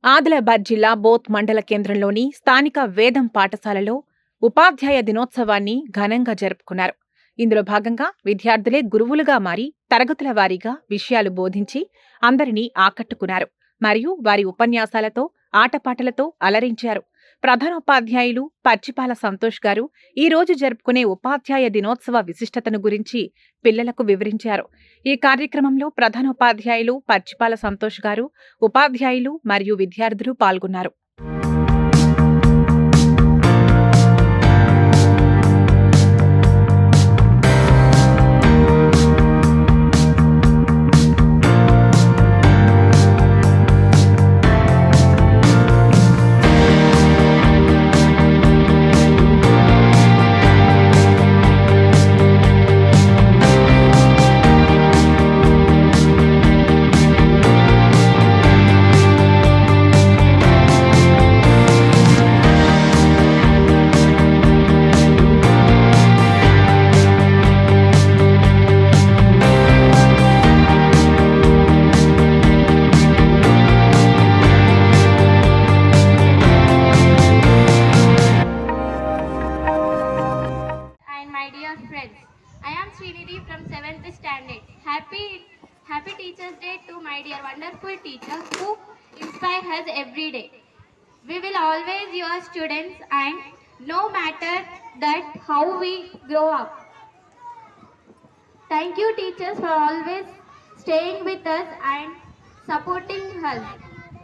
ఆదిలాబాద్ జిల్లా బోత్ మండల కేంద్రంలోని స్థానిక వేదం పాఠశాలలో ఉపాధ్యాయ దినోత్సవాన్ని ఘనంగా జరుపుకున్నారు. ఇందులో భాగంగా విద్యార్థులే గురువులుగా మారి తరగతుల వారీగా విషయాలు బోధించి అందరినీ ఆకట్టుకున్నారు. మరియు వారి ఉపన్యాసాలతో, ఆటపాటలతో అలరించారు. ప్రధానోపాధ్యాయులు పచ్చిపాల సంతోష్ గారు ఈ రోజు జరుపుకునే ఉపాధ్యాయ దినోత్సవ విశిష్టతను గురించి పిల్లలకు వివరించారు. ఈ కార్యక్రమంలో ప్రధానోపాధ్యాయులు పచ్చిపాల సంతోష్ గారు, ఉపాధ్యాయులు మరియు విద్యార్థులు పాల్గొన్నారు. My dear friends, I am Srinidhi from 7th standard. Happy Teachers Day to my dear wonderful teachers who inspire us every day. We will always your students and no matter that how we grow up. Thank you teachers for always staying with us and supporting us.